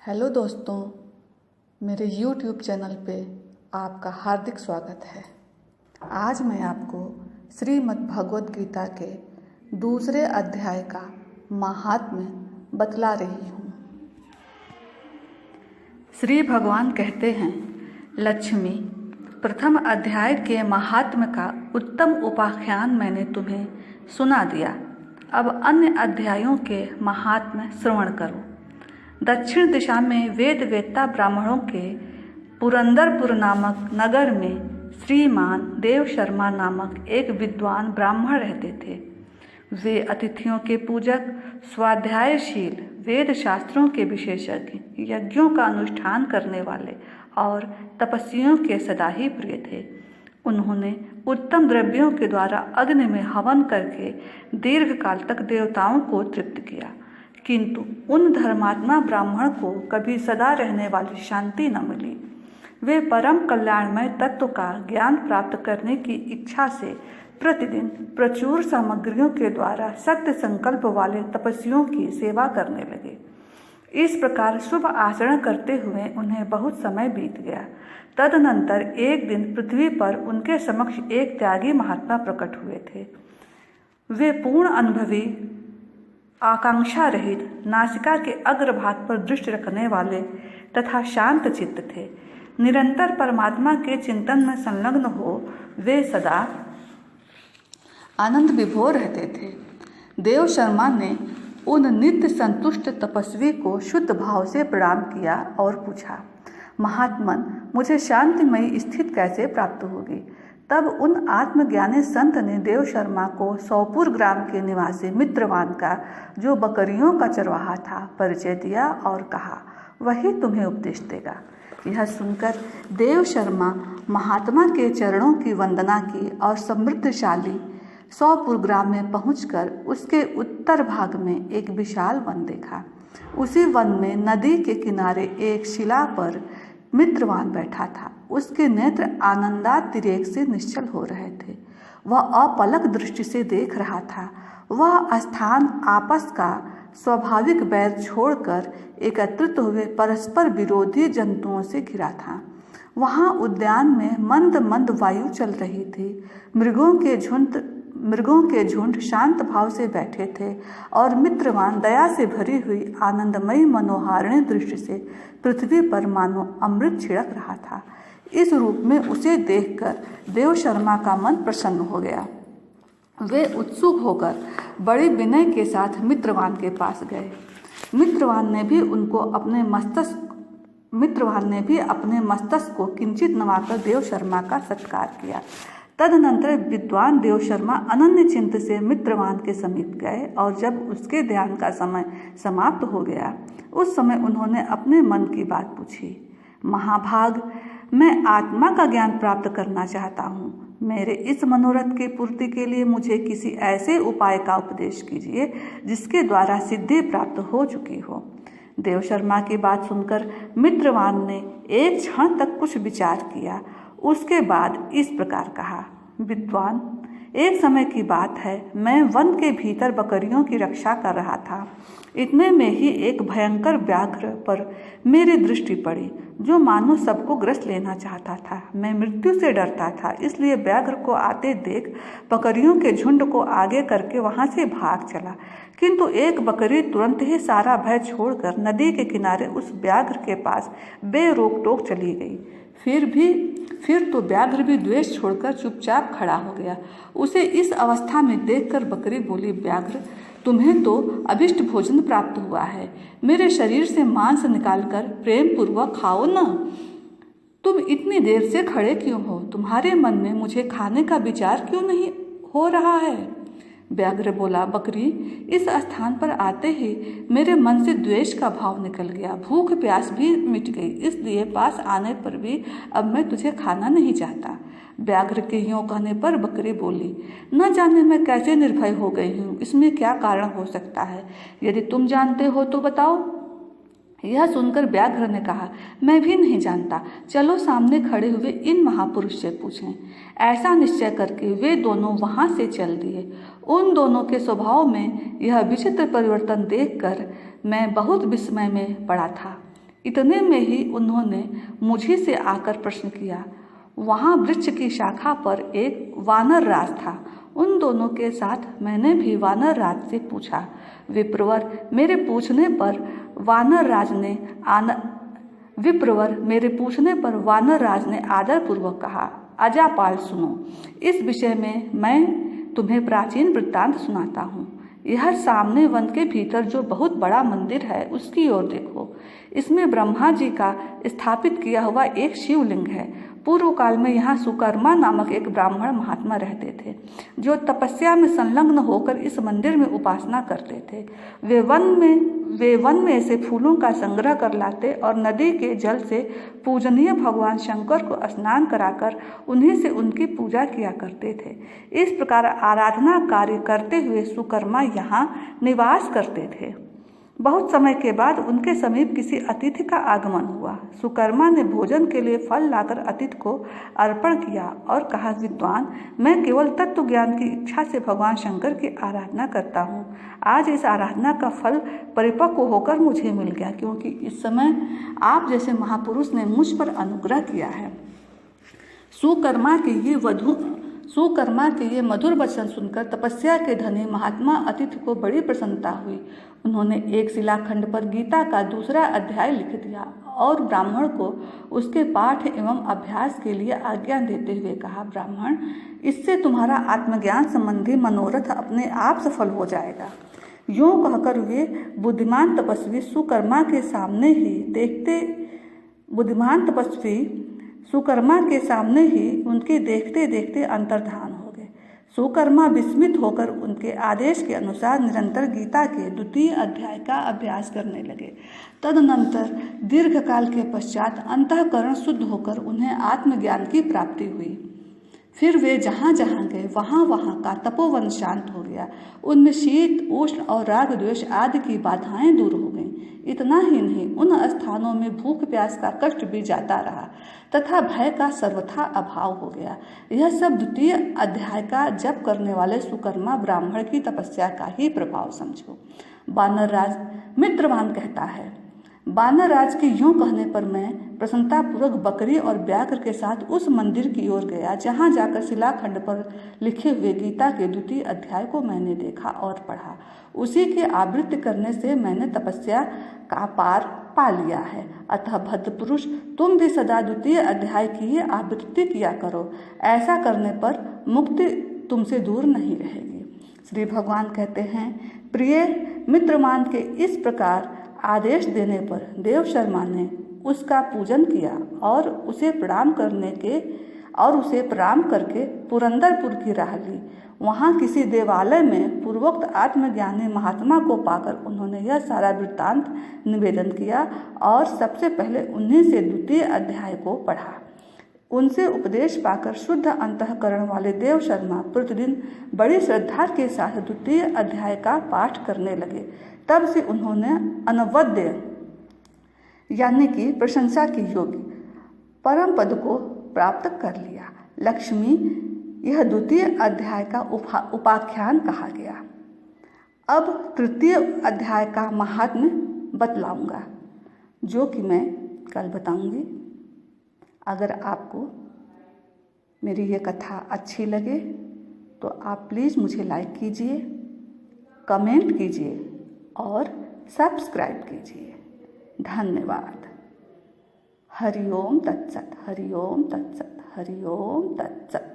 Hello दोस्तों, मेरे YouTube channel पे आपका हार्दिक स्वागत है। आज मैं आपको श्रीमद् भगवद गीता के दूसरे अध्याय का महात्म्य बतला रही हूँ। श्री भगवान कहते हैं, लक्ष्मी, प्रथम अध्याय के महात्म्य का उत्तम उपाख्यान मैंने तुम्हें सुना दिया। अब अन्य अध्यायों के महात्म्य श्रवण करो। दक्षिण दिशा में वेद वेत्ता ब्राह्मणों के पुरंदरपुर नामक नगर में श्रीमान देव शर्मा नामक एक विद्वान ब्राह्मण रहते थे। वे अतिथियों के पूजक, स्वाध्यायशील, वेद शास्त्रों के विशेषज्ञ, यज्ञों का अनुष्ठान करने वाले और तपस्वियों के सदा ही प्रिय थे। उन्होंने उत्तम द्रव्यों के द्वारा अग्नि में हवन करके दीर्घ काल तक देवताओं को तृप्त किया, किंतु उन धर्मात्मा ब्राह्मण को कभी सदा रहने वाली शांति न मिली। वे परम कल्याणमय तत्व का ज्ञान प्राप्त करने की इच्छा से प्रतिदिन प्रचुर सामग्रियों के द्वारा सत्य संकल्प वाले तपस्वियों की सेवा करने लगे। इस प्रकार शुभ आचरण करते हुए उन्हें बहुत समय बीत गया। तदनंतर एक दिन पृथ्वी पर उनके समक्ष एक त्यागी महात्मा प्रकट हुए थे। वे पूर्ण अनुभवी, आकांक्षा रहित, नासिका के अग्रभाग पर दृष्टि रखने वाले तथा शांत चित्त थे। निरंतर परमात्मा के चिंतन में संलग्न हो वे सदा आनंद विभोर रहते थे। देव शर्मा ने उन नित्य संतुष्ट तपस्वी को शुद्ध भाव से प्रणाम किया और पूछा, महात्मन, मुझे शांतिमयी स्थिति कैसे प्राप्त होगी? तब उन आत्मज्ञानी संत ने देव शर्मा को सौपुर ग्राम के निवासी मित्रवान का, जो बकरियों का चरवाहा था, परिचय दिया और कहा, वही तुम्हें उपदेश देगा। यह सुनकर देव शर्मा महात्मा के चरणों की वंदना की और समृद्धशाली सौपुर ग्राम में पहुंचकर उसके उत्तर भाग में एक विशाल वन देखा। उसी वन में नदी के किनारे एक शिला पर मित्रवान बैठा था। उसके नेत्र आनंदातिरेक से निश्चल हो रहे थे। वह अपलक दृष्टि से देख रहा था। वह स्थान आपस का स्वाभाविक बैर छोड़कर एकत्रित हुए परस्पर विरोधी जंतुओं से घिरा था। वहाँ उद्यान में मंद मंद वायु चल रही थी। मृगों के झुंड शांत भाव से बैठे थे और मित्रवान दया से भरी हुई आनंदमयी मनोहारिणी दृष्टि से पृथ्वी पर मानो अमृत छिड़क रहा था। इस रूप में उसे देखकर देव शर्मा का मन प्रसन्न हो गया। वे उत्सुक होकर बड़े विनय के साथ मित्रवान के पास गए। मित्रवान ने भी अपने मस्तक को किंचित नवाकर देव शर्मा का सत्कार किया। तदनंतर विद्वान देव शर्मा अनन्य चिंत से मित्रवान के समीप गए और जब उसके ध्यान का समय समाप्त हो गया, उस समय उन्होंने अपने मन की बात पूछी। महाभाग, मैं आत्मा का ज्ञान प्राप्त करना चाहता हूँ। मेरे इस मनोरथ की पूर्ति के लिए मुझे किसी ऐसे उपाय का उपदेश कीजिए जिसके द्वारा सिद्धि प्राप्त हो चुकी हो। देव शर्मा की बात सुनकर मित्रवान ने एक क्षण तक कुछ विचार किया। उसके बाद इस प्रकार कहा, विद्वान, एक समय की बात है, मैं वन के भीतर बकरियों की रक्षा कर रहा था। इतने में ही एक भयंकर व्याघ्र पर मेरी दृष्टि पड़ी, जो मानो सबको ग्रस लेना चाहता था। मैं मृत्यु से डरता था, इसलिए व्याघ्र को आते देख बकरियों के झुंड को आगे करके वहां से भाग चला। किंतु एक बकरी तुरंत ही सारा भय छोड़कर नदी के किनारे उस व्याघ्र के पास बेरोक टोक चली गई। फिर तो व्याघ्र भी द्वेष छोड़कर चुपचाप खड़ा हो गया। उसे इस अवस्था में देखकर बकरी बोली, व्याघ्र, तुम्हें तो अभिष्ट भोजन प्राप्त हुआ है। मेरे शरीर से मांस निकालकर प्रेम पूर्वक खाओ न। तुम इतनी देर से खड़े क्यों हो? तुम्हारे मन में मुझे खाने का विचार क्यों नहीं हो रहा है? व्याघ्र बोला, बकरी, इस स्थान पर आते ही मेरे मन से द्वेष का भाव निकल गया। भूख प्यास भी मिट गई, इसलिए पास आने पर भी अब मैं तुझे खाना नहीं चाहता। व्याघ्र के यूं कहने पर बकरी बोली, न जाने मैं कैसे निर्भय हो गई हूँ। इसमें क्या कारण हो सकता है? यदि तुम जानते हो तो बताओ। यह सुनकर व्याघ्र ने कहा, मैं भी नहीं जानता। चलो सामने खड़े हुए इन महापुरुष से पूछें। ऐसा निश्चय करके वे दोनों वहां से चल दिए। उन दोनों के स्वभाव में यह विचित्र परिवर्तन देखकर मैं बहुत विस्मय में पड़ा था। इतने में ही उन्होंने मुझी से आकर प्रश्न किया। वहाँ वृक्ष की शाखा पर एक वानर राज था। उन दोनों के साथ मैंने भी वानर राज से पूछा। विप्रवर मेरे पूछने पर वानर राज ने आदरपूर्वक कहा, अजापाल सुनो, इस विषय में मैं तुम्हें प्राचीन वृत्तांत सुनाता हूँ। यह सामने वन के भीतर जो बहुत बड़ा मंदिर है उसकी ओर देखो। इसमें ब्रह्मा जी का स्थापित किया हुआ एक शिवलिंग है। पूर्व काल में यहाँ सुकर्मा नामक एक ब्राह्मण महात्मा रहते थे, जो तपस्या में संलग्न होकर इस मंदिर में उपासना करते थे। वे वन में से फूलों का संग्रह कर लाते और नदी के जल से पूजनीय भगवान शंकर को स्नान कराकर उन्हीं से उनकी पूजा किया करते थे। इस प्रकार आराधना कार्य करते हुए सुकर्मा यहाँ निवास करते थे। बहुत समय के बाद उनके समीप किसी अतिथि का आगमन हुआ। सुकर्मा ने भोजन के लिए फल लाकर अतिथि को अर्पण किया और कहा, विद्वान, मैं केवल तत्व ज्ञान की इच्छा से भगवान शंकर की आराधना करता हूँ। आज इस आराधना का फल परिपक्व होकर मुझे मिल गया, क्योंकि इस समय आप जैसे महापुरुष ने मुझ पर अनुग्रह किया है। सुकर्मा के ये मधुर वचन सुनकर तपस्या के धनी महात्मा अतिथि को बड़ी प्रसन्नता हुई। उन्होंने एक शिलाखंड पर गीता का दूसरा अध्याय लिख दिया और ब्राह्मण को उसके पाठ एवं अभ्यास के लिए आज्ञा देते हुए कहा, ब्राह्मण, इससे तुम्हारा आत्मज्ञान संबंधी मनोरथ अपने आप सफल हो जाएगा। यूं कहकर वे बुद्धिमान तपस्वी सुकर्मा के सामने ही उनके देखते देखते अंतर्धान हो गए। सुकर्मा विस्मित होकर उनके आदेश के अनुसार निरंतर गीता के द्वितीय अध्याय का अभ्यास करने लगे। तदनंतर दीर्घकाल के पश्चात अंतःकरण शुद्ध होकर उन्हें आत्मज्ञान की प्राप्ति हुई। फिर वे जहाँ जहाँ गए वहाँ का तपोवन शांत हो गया। उनमें शीत, उष्ण और राग द्वेष आदि की बाधाएं दूर हो गईं। इतना ही नहीं, उन स्थानों में भूख प्यास का कष्ट भी जाता रहा तथा भय का सर्वथा अभाव हो गया। यह सब द्वितीय अध्याय का जप करने वाले सुकर्मा ब्राह्मण की तपस्या का ही प्रभाव समझो। बानरराज मित्रवान कहता है, बानरराज के यूं कहने पर मैं प्रसन्नतापूर्वक बकरी और व्याघ्र के साथ उस मंदिर की ओर गया, जहां जाकर शिलाखंड पर लिखे हुए गीता के द्वितीय अध्याय को मैंने देखा और पढ़ा। उसी के आवृत्ति करने से मैंने तपस्या का पार पा लिया है। अतः भद्रपुरुष, तुम भी सदा द्वितीय अध्याय की आवृत्ति किया करो। ऐसा करने पर मुक्ति तुमसे दूर नहीं रहेगी। श्री भगवान कहते हैं, प्रिय मित्रमान के इस प्रकार आदेश देने पर देव शर्मा ने उसका पूजन किया और उसे प्रणाम करके पुरंदरपुर की राह ली। वहाँ किसी देवालय में पूर्वोक्त आत्मज्ञानी महात्मा को पाकर उन्होंने यह सारा वृत्तांत निवेदन किया और सबसे पहले उन्हीं से द्वितीय अध्याय को पढ़ा। उनसे उपदेश पाकर शुद्ध अंतःकरण वाले देव शर्मा प्रतिदिन बड़ी श्रद्धा के साथ द्वितीय अध्याय का पाठ करने लगे। तब से उन्होंने अनवद्य यानी कि प्रशंसा की योग्य परम पद को प्राप्त कर लिया। लक्ष्मी, यह द्वितीय अध्याय का उपाख्यान कहा गया। अब तृतीय अध्याय का महात्म्य बतलाऊंगा, जो कि मैं कल बताऊंगी। अगर आपको मेरी ये कथा अच्छी लगे तो आप प्लीज़ मुझे लाइक कीजिए, कमेंट कीजिए और सब्सक्राइब कीजिए। धन्यवाद। हरि ओम तत्सत, हरि ओम तत्सत, हरि ओम तत्सत।